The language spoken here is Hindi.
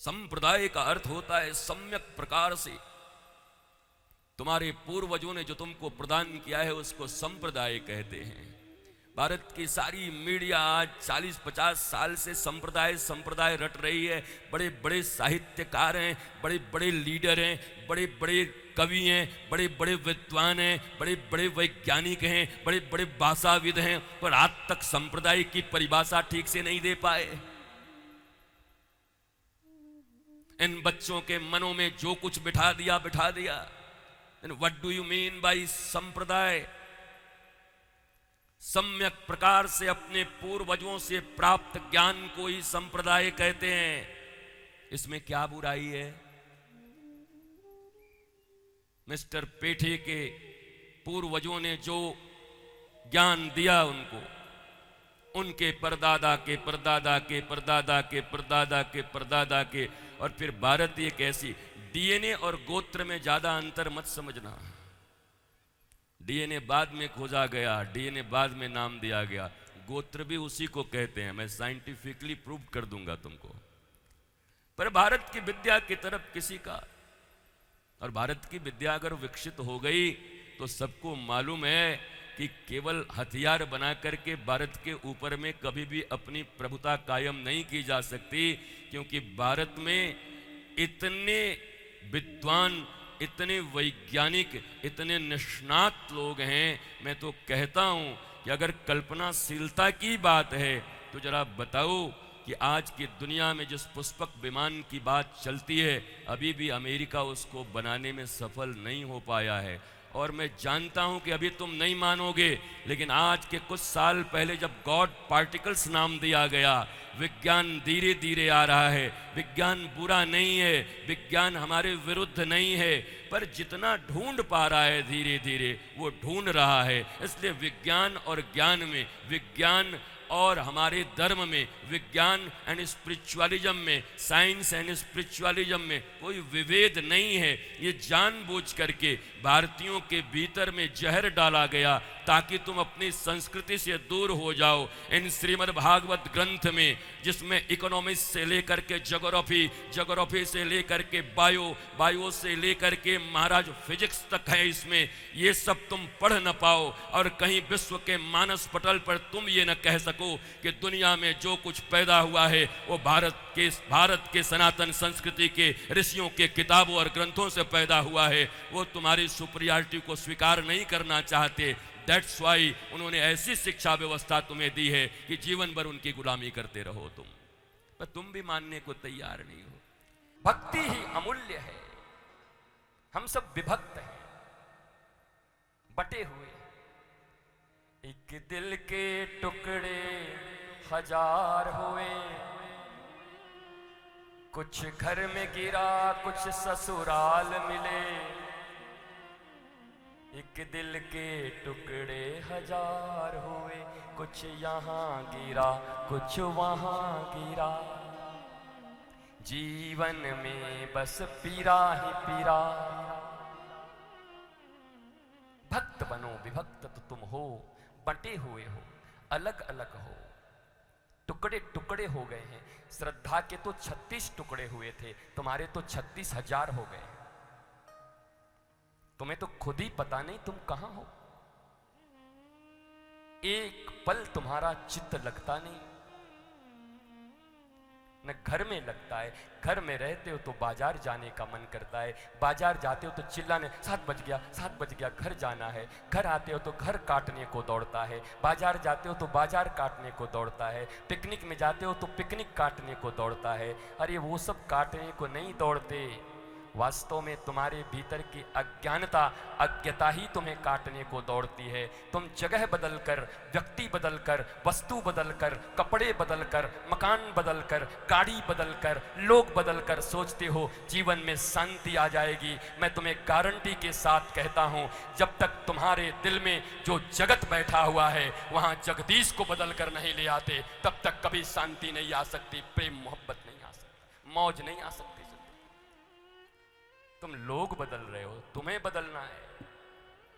संप्रदाय का अर्थ होता है सम्यक प्रकार से। तुम्हारे पूर्वजों ने जो तुमको प्रदान किया है उसको संप्रदाय कहते हैं। भारत की सारी मीडिया आज 40-50 साल से संप्रदाय संप्रदाय रट रही है। बड़े बड़े साहित्यकार हैं, बड़े बड़े लीडर हैं, बड़े बड़े कवि हैं, बड़े बड़े विद्वान हैं, बड़े बड़े वैज्ञानिक हैं, बड़े बड़े भाषाविद हैं, पर आज तक संप्रदाय की परिभाषा ठीक से नहीं दे पाए। इन बच्चों के मनों में जो कुछ बिठा दिया बिठा दिया। What do you mean by संप्रदाय? सम्यक प्रकार से अपने पूर्वजों से प्राप्त ज्ञान को ही संप्रदाय कहते हैं। इसमें क्या बुराई है? मिस्टर पेठे के पूर्वजों ने जो ज्ञान दिया उनको, उनके परदादा के परदादा के परदादा के परदादा के परदादा के, और फिर भारत एक ऐसी, डीएनए और गोत्र में ज्यादा अंतर मत समझना। डीएनए बाद में खोजा गया, डीएनए बाद में नाम दिया गया, गोत्र भी उसी को कहते हैं। मैं साइंटिफिकली प्रूव कर दूंगा तुमको। पर भारत की विद्या की तरफ किसी का, और भारत की विद्या अगर विकसित हो गई तो सबको मालूम है कि केवल हथियार बना करके भारत के ऊपर में कभी भी अपनी प्रभुता कायम नहीं की जा सकती, क्योंकि भारत में इतने विद्वान, इतने वैज्ञानिक, इतने निष्णात लोग हैं। मैं तो कहता हूं कि अगर कल्पनाशीलता की बात है तो जरा बताओ कि आज की दुनिया में जिस पुष्पक विमान की बात चलती है, अभी भी अमेरिका उसको बनाने में सफल नहीं हो पाया है। और मैं जानता हूं कि अभी तुम नहीं मानोगे, लेकिन आज के कुछ साल पहले जब गॉड पार्टिकल्स नाम दिया गया, विज्ञान धीरे धीरे आ रहा है। विज्ञान बुरा नहीं है, विज्ञान हमारे विरुद्ध नहीं है, पर जितना ढूंढ पा रहा है धीरे धीरे वो ढूंढ रहा है। इसलिए विज्ञान और ज्ञान में, विज्ञान और हमारे धर्म में, विज्ञान एंड स्पिरिचुअलिज्म में, साइंस एंड स्पिरिचुअलिज्म में कोई विभेद नहीं है। ये जानबूझ करके भारतीयों के भीतर में जहर डाला गया ताकि तुम अपनी संस्कृति से दूर हो जाओ। इन श्रीमद् भागवत ग्रंथ में, जिसमें इकोनॉमिक्स से लेकर के ज्योग्राफी, ज्योग्राफी से लेकर के बायो, बायो से लेकर के महाराज फिजिक्स तक है, इसमें ये सब तुम पढ़ न पाओ और कहीं विश्व के मानस पटल पर तुम ये न कह सको कि दुनिया में जो कुछ पैदा हुआ है वो भारत के सनातन संस्कृति के ऋषियों के किताबों और ग्रंथों से पैदा हुआ है। वो तुम्हारी सुपरियॉरिटी को स्वीकार नहीं करना चाहते। दैट्स वाई उन्होंने ऐसी शिक्षा व्यवस्था तुम्हें दी है कि जीवन भर उनकी गुलामी करते रहो तुम, पर तुम भी मानने को तैयार नहीं हो। भक्ति ही अमूल्य है। हम सब विभक्त हैं, बटे हुए। एक दिल के टुकड़े हजार हुए, कुछ घर में गिरा कुछ ससुराल मिले। एक दिल के टुकड़े हजार हुए, कुछ यहाँ गिरा कुछ वहाँ गिरा। जीवन में बस पीरा ही पीरा। भक्त बनो, विभक्त तो तुम हो, बटे हुए हो, अलग अलग हो, टुकड़े टुकड़े हो गए हैं। श्रद्धा के तो 36 टुकड़े हुए थे, तुम्हारे तो 36,000 हो गए। तुम्हें तो खुद ही पता नहीं तुम कहां हो। एक पल तुम्हारा चित्त लगता नहीं, न घर में लगता है। घर में रहते हो तो बाजार जाने का मन करता है, बाजार जाते हो तो चिल्लाने 7 बज गया 7 बज गया, घर जाना है। घर आते हो तो घर काटने को दौड़ता है, बाजार जाते हो तो बाजार काटने को दौड़ता है, पिकनिक में जाते हो तो पिकनिक काटने को दौड़ता है। अरे वो सब काटने को नहीं दौड़ते, वास्तव में तुम्हारे भीतर की अज्ञानता, अज्ञता ही तुम्हें काटने को दौड़ती है। तुम जगह बदलकर, व्यक्ति बदलकर, वस्तु बदलकर, कपड़े बदलकर, मकान बदलकर, गाड़ी बदलकर, लोग बदलकर सोचते हो जीवन में शांति आ जाएगी। मैं तुम्हें गारंटी के साथ कहता हूं, जब तक तुम्हारे दिल में जो जगत बैठा हुआ है वहां जगदीश को बदल कर नहीं ले आते, तब तक कभी शांति नहीं आ सकती, प्रेम मोहब्बत नहीं आ सकती, मौज नहीं आ सकती। तुम लोग बदल रहे हो, तुम्हें बदलना है।